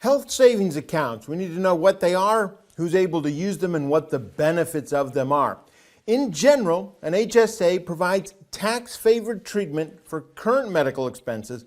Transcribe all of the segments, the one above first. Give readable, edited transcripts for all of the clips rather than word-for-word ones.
Health savings accounts, we need to know what they are, who's able to use them, and what the benefits of them are. In general, an HSA provides tax-favored treatment for current medical expenses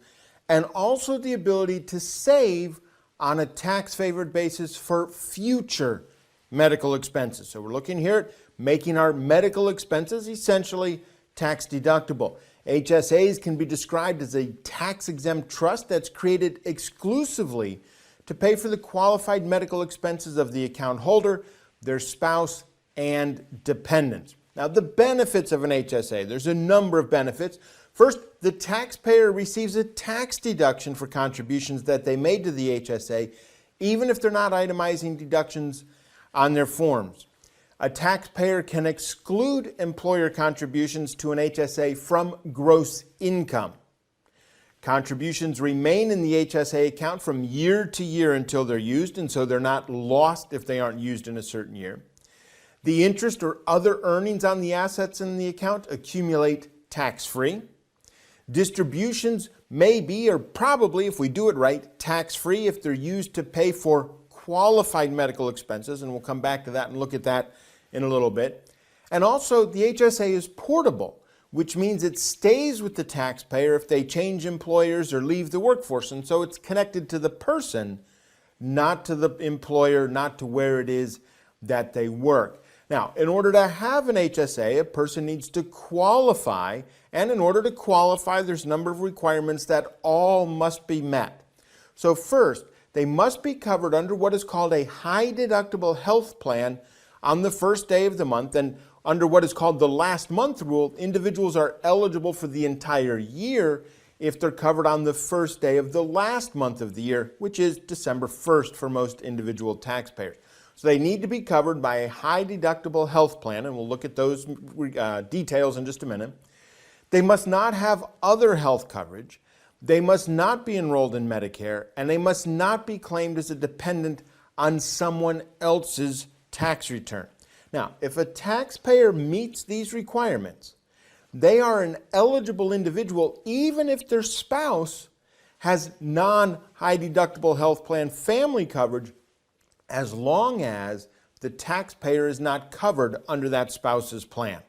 and also the ability to save on a tax-favored basis for future medical expenses. So we're looking here at making our medical expenses essentially tax deductible. HSAs can be described as a tax-exempt trust that's created exclusively to pay for the qualified medical expenses of the account holder, their spouse, and dependents. Now, the benefits of an HSA, there's a number of benefits. First, the taxpayer receives a tax deduction for contributions that they made to the HSA, even if they're not itemizing deductions on their forms. A taxpayer can exclude employer contributions to an HSA from gross income. Contributions remain in the HSA account from year to year until they're used, and so they're not lost if they aren't used in a certain year. The interest or other earnings on the assets in the account accumulate tax-free. Distributions may be, or probably, if we do it right, tax-free if they're used to pay for qualified medical expenses, and we'll come back to that and look at that in a little bit. And also, the HSA is portable, which means it stays with the taxpayer if they change employers or leave the workforce. And so it's connected to the person, not to the employer, not to where it is that they work. Now, in order to have an HSA, a person needs to qualify. And in order to qualify, there's a number of requirements that all must be met. So first, they must be covered under what is called a high deductible health plan on the first day of the month, and under what is called the last month rule, individuals are eligible for the entire year if they're covered on the first day of the last month of the year, which is December 1st for most individual taxpayers. So they need to be covered by a high deductible health plan, and we'll look at those details in just a minute. They must not have other health coverage. They must not be enrolled in Medicare, and they must not be claimed as a dependent on someone else's tax return. Now, if a taxpayer meets these requirements, they are an eligible individual even if their spouse has non-high deductible health plan family coverage, as long as the taxpayer is not covered under that spouse's plan.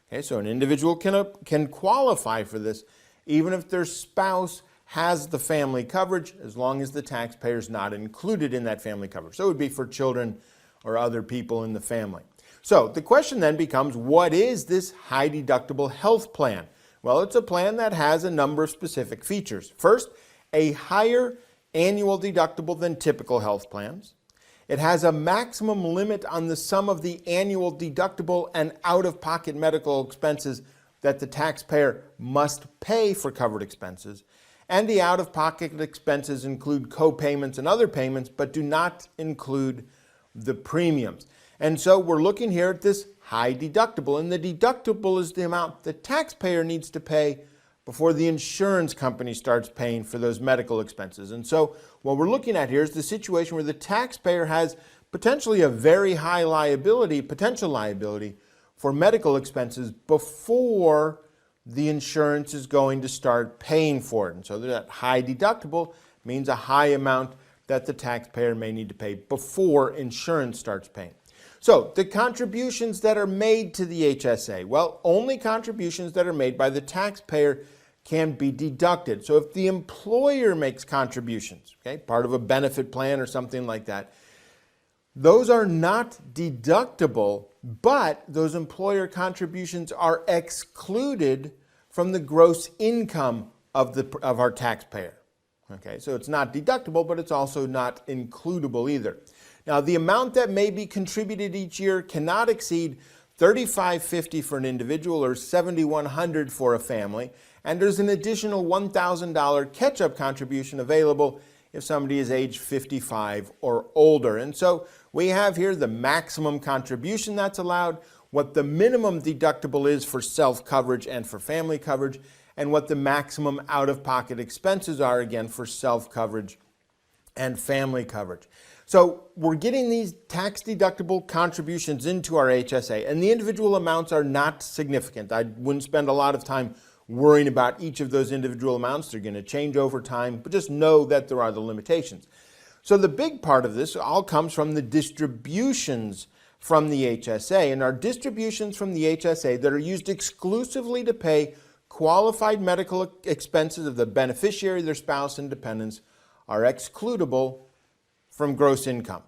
Okay, so an individual can qualify for this even if their spouse has the family coverage, as long as the taxpayer is not included in that family coverage. So it would be for children or other people in the family. So the question then becomes, what is this high deductible health plan? Well, it's a plan that has a number of specific features. First, a higher annual deductible than typical health plans. It has a maximum limit on the sum of the annual deductible and out-of-pocket medical expenses that the taxpayer must pay for covered expenses. And the out-of-pocket expenses include co-payments and other payments, but do not include the premiums. And so we're looking here at this high deductible, and the deductible is the amount the taxpayer needs to pay before the insurance company starts paying for those medical expenses. And so what we're looking at here is the situation where the taxpayer has potentially a very high liability, potential liability for medical expenses before the insurance is going to start paying for it. And so that high deductible means a high amount that the taxpayer may need to pay before insurance starts paying. So the contributions that are made to the HSA, well, only contributions that are made by the taxpayer can be deducted. So if the employer makes contributions, okay, part of a benefit plan or something like that, those are not deductible, but those employer contributions are excluded from the gross income of our taxpayer. Okay, so it's not deductible, but it's also not includable either. Now, the amount that may be contributed each year cannot exceed $3,550 for an individual or $7,100 for a family, and there's an additional $1,000 catch-up contribution available if somebody is age 55 or older. And so we have here the maximum contribution that's allowed, what the minimum deductible is for self-coverage and for family coverage, and what the maximum out-of-pocket expenses are, again, for self-coverage and family coverage. So we're getting these tax-deductible contributions into our HSA, and the individual amounts are not significant. I wouldn't spend a lot of time worrying about each of those individual amounts. They're going to change over time, but just know that there are the limitations. So the big part of this all comes from the distributions from the HSA, and our distributions from the HSA that are used exclusively to pay qualified medical expenses of the beneficiary, their spouse, and dependents are excludable from gross income.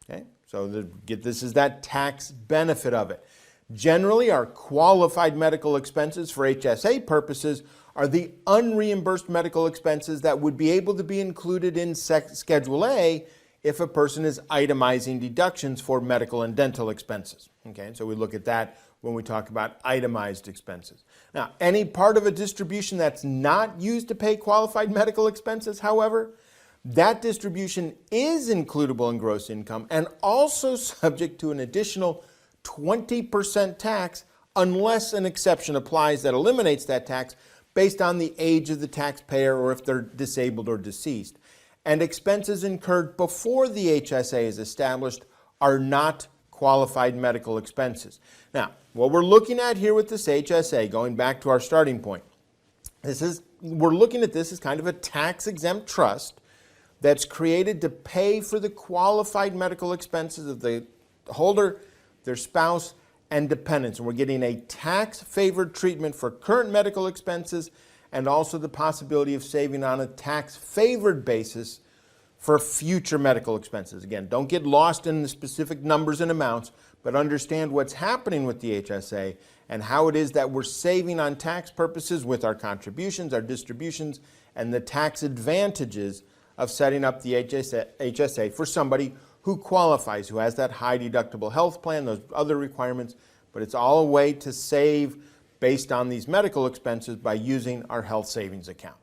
Okay? So this is that tax benefit of it. Generally, our qualified medical expenses for HSA purposes are the unreimbursed medical expenses that would be able to be included in Schedule A if a person is itemizing deductions for medical and dental expenses. Okay, so we look at that when we talk about itemized expenses. Now, any part of a distribution that's not used to pay qualified medical expenses, however, that distribution is includable in gross income and also subject to an additional 20% tax unless an exception applies that eliminates that tax based on the age of the taxpayer or if they're disabled or deceased. And expenses incurred before the HSA is established are not qualified medical expenses. Now, what we're looking at here with this HSA, going back to our starting point, we're looking at this as kind of a tax-exempt trust that's created to pay for the qualified medical expenses of the holder, their spouse, and dependents. And we're getting a tax-favored treatment for current medical expenses and also the possibility of saving on a tax-favored basis for future medical expenses. Again, don't get lost in the specific numbers and amounts, but understand what's happening with the HSA and how it is that we're saving on tax purposes with our contributions, our distributions, and the tax advantages of setting up the HSA for somebody who qualifies, who has that high deductible health plan, those other requirements, but it's all a way to save based on these medical expenses by using our health savings account.